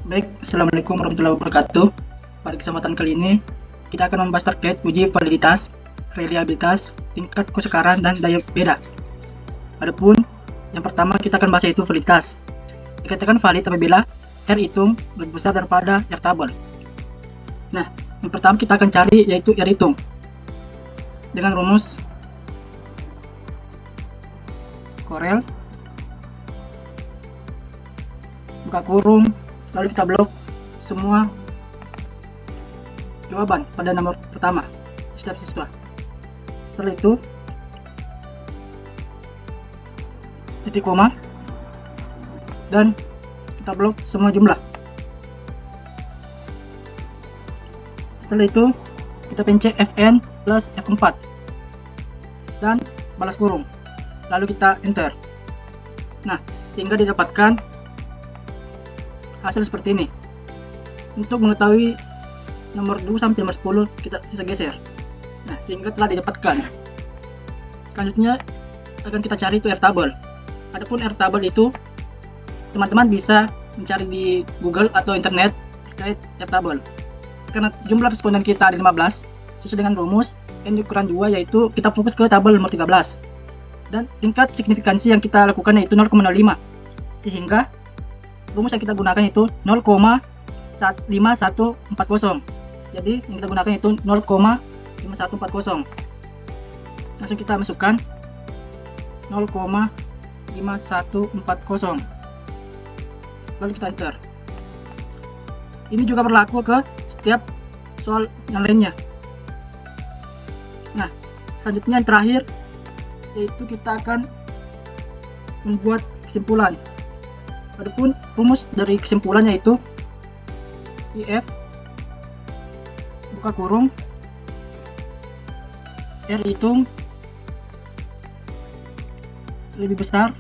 Baik, Assalamualaikum warahmatullahi wabarakatuh. Pada kesempatan kali ini, kita akan membahas terkait uji validitas, reliabilitas, tingkat kesukaran, dan daya beda. Adapun yang pertama kita akan bahas yaitu validitas. Dikatakan valid apabila R hitung lebih besar daripada R tabel. Nah, yang pertama kita akan cari yaitu R hitung dengan rumus Corel buka kurung, lalu kita blok semua jawaban pada nomor pertama setiap siswa. Setelah itu titik koma dan kita blok semua jumlah. Setelah itu kita pencet Fn plus F4 dan balas kurung, lalu kita enter. Nah, sehingga didapatkan hasil seperti ini. Untuk mengetahui nomor 2 sampai nomor 10 kita bisa geser. Nah, sehingga telah didapatkan. Selanjutnya akan kita cari itu R tabel. Adapun R tabel itu teman-teman bisa mencari di Google atau internet terkait R tabel. Karena jumlah responden kita ada 15, sesuai dengan rumus N dikurang 2, yaitu kita fokus ke tabel nomor 13. Dan tingkat signifikansi yang kita lakukan yaitu 0,05. Sehingga rumus yang kita gunakan itu 0,5140. Jadi yang kita gunakan itu 0,5140. Langsung kita masukkan 0,5140. Lalu kita enter. Ini juga berlaku ke setiap soal yang lainnya. Nah, selanjutnya yang terakhir yaitu kita akan membuat kesimpulan. Adapun rumus dari kesimpulannya itu IF buka kurung R hitung lebih besar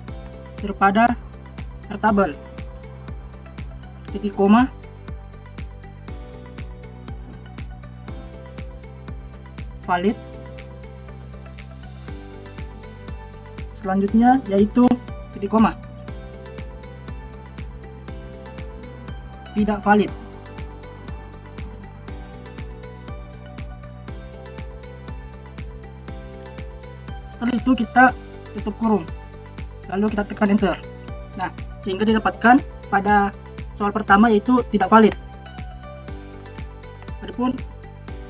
daripada R tabel, titik koma, valid. Selanjutnya yaitu titik koma, tidak valid. Setelah itu kita tutup kurung, lalu kita tekan enter. Nah, sehingga didapatkan pada soal pertama yaitu tidak valid. Adapun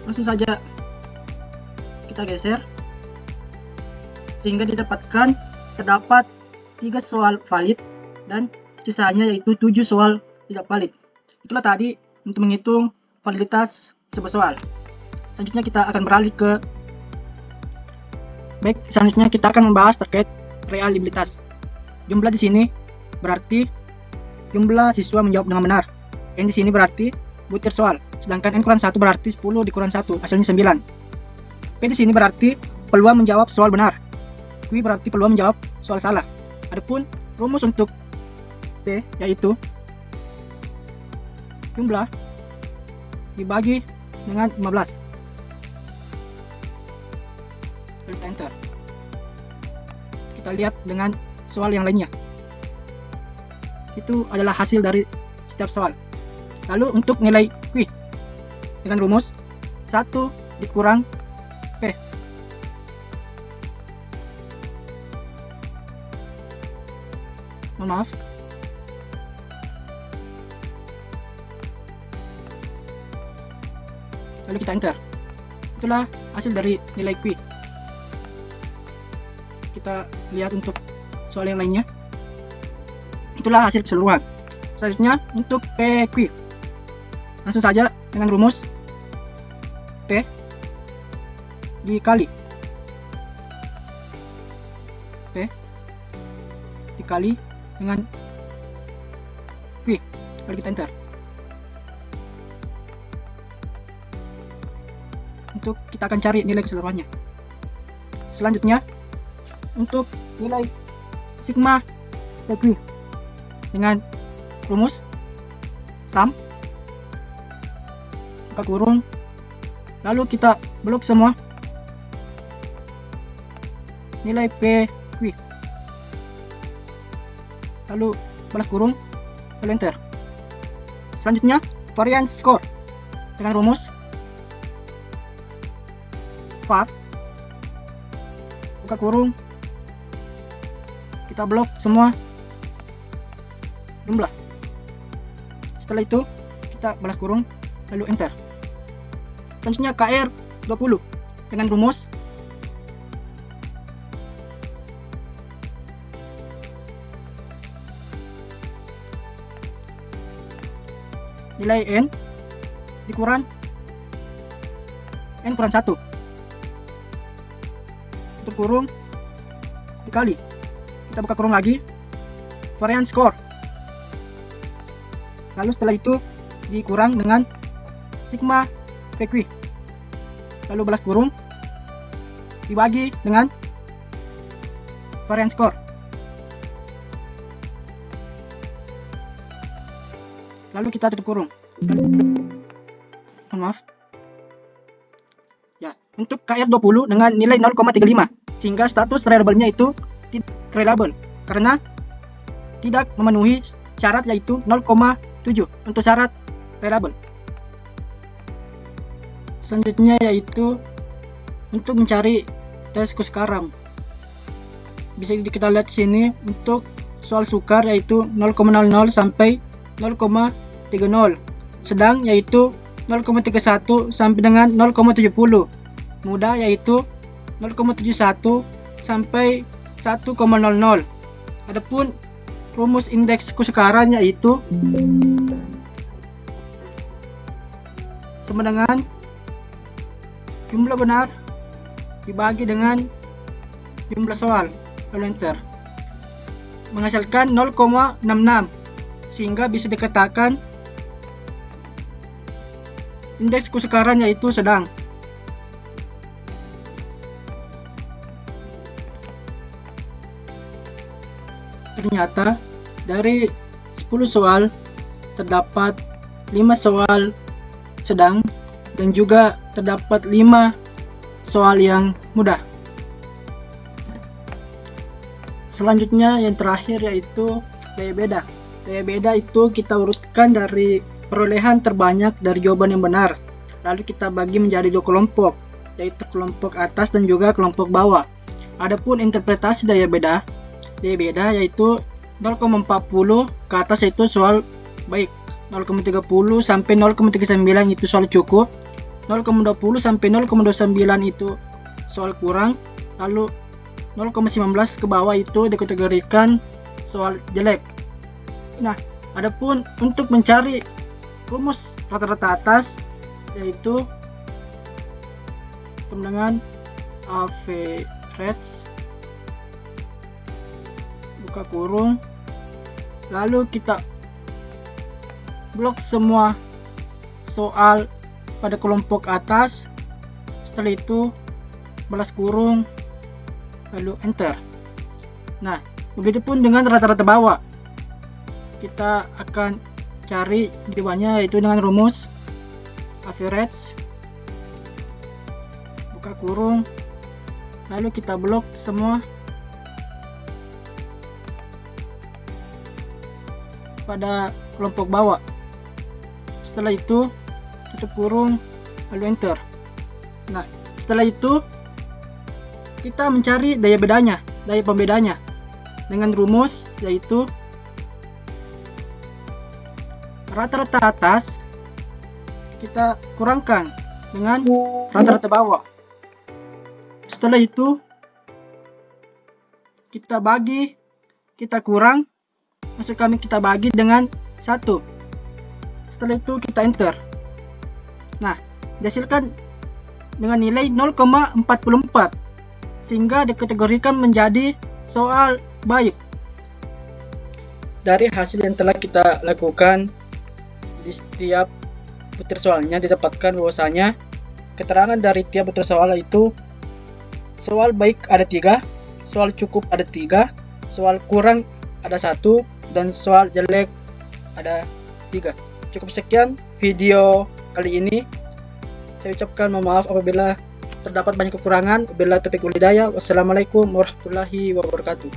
langsung saja kita geser sehingga didapatkan terdapat 3 soal valid dan sisanya yaitu 7 soal tidak valid. Itulah tadi untuk menghitung validitas sebuah soal. Selanjutnya kita akan beralih ke selanjutnya kita akan membahas terkait reliabilitas. Jumlah di sini berarti jumlah siswa menjawab dengan benar. N di sini berarti butir soal, sedangkan N kurang 1 berarti 10 dikurang 1, hasilnya 9. P di sini berarti peluang menjawab soal benar. Q berarti peluang menjawab soal salah. Adapun rumus untuk P yaitu jumlah dibagi dengan 15. Kita enter. Kita lihat dengan soal yang lainnya. Itu adalah hasil dari setiap soal. Lalu untuk nilai Q dengan rumus 1 dikurang P. Mohon maaf. Lalu kita enter. Itulah hasil dari nilai Q. Kita lihat untuk soal yang lainnya. Itulah hasil keseluruhan. Selanjutnya untuk PQ. Langsung saja dengan rumus P dikali P dikali dengan Q. Lalu kita enter. Untuk kita akan cari nilai keseluruhannya. Selanjutnya untuk nilai sigma PQ dengan rumus sum buka kurung, lalu kita blok semua nilai PQ, lalu balas kurung, lalu enter. Selanjutnya variance score dengan rumus var buka kurung, kita blok semua jumlah. Setelah itu kita balas kurung lalu enter. Selanjutnya KR 20 dengan rumus nilai N dikurang N kurang 1 untuk kurung dikali, kita buka kurung lagi variance score, lalu setelah itu dikurang dengan sigma PQ, lalu balas kurung dibagi dengan variance score, lalu kita tutup kurung. Maaf ya, untuk KR20 dengan nilai 0,35 sehingga status reliable-nya itu tidak reliable karena tidak memenuhi syarat yaitu 0,7 untuk syarat reliable. Selanjutnya yaitu untuk mencari tes Kusekarang. Bisa kita lihat sini untuk soal sukar yaitu 0,00 sampai 0,30, sedang yaitu 0,31 sampai dengan 0,70, mudah yaitu 0,71 sampai 1,00. Adapun rumus indeks Kusekarang yaitu sama dengan jumlah benar dibagi dengan jumlah soal, lalu enter, menghasilkan 0,66 sehingga bisa dikatakan indeks Kusekarang yaitu sedang. Ternyata dari 10 soal terdapat 5 soal sedang dan juga terdapat 5 soal yang mudah. Selanjutnya yang terakhir yaitu daya beda. Daya beda itu kita urutkan dari perolehan terbanyak dari jawaban yang benar, lalu kita bagi menjadi 2 kelompok, yaitu kelompok atas dan juga kelompok bawah. Adapun interpretasi daya beda yaitu 0,40 ke atas yaitu soal baik, 0,30 sampai 0,39 itu soal cukup, 0,20 sampai 0,29 itu soal kurang, lalu 0,19 ke bawah itu dikategorikan soal jelek. Nah, adapun untuk mencari rumus rata-rata atas yaitu sama dengan average, buka kurung, lalu kita blok semua soal pada kelompok atas, setelah itu balas kurung lalu enter. Nah, begitupun dengan rata-rata bawah, kita akan cari jawabannya yaitu dengan rumus average, buka kurung, lalu kita blok semua pada kelompok bawah, setelah itu tutup kurung lalu enter. Nah, setelah itu kita mencari daya pembedanya dengan rumus yaitu rata-rata atas kita kurangkan dengan rata-rata bawah. Setelah itu kita bagi, kita kurang, maksud kami kita bagi dengan 1. Setelah itu kita enter. Nah, dihasilkan dengan nilai 0,44 sehingga dikategorikan menjadi soal baik. Dari hasil yang telah kita lakukan di setiap butir soalnya didapatkan bahwasanya keterangan dari tiap butir soal itu soal baik ada 3, soal cukup ada 3, soal kurang ada 1, dan soal jelek ada 3. Cukup sekian video kali ini. Saya ucapkan mohon maaf apabila terdapat banyak kekurangan. Wabillahi taufiq wal hidayah. Wassalamualaikum warahmatullahi wabarakatuh.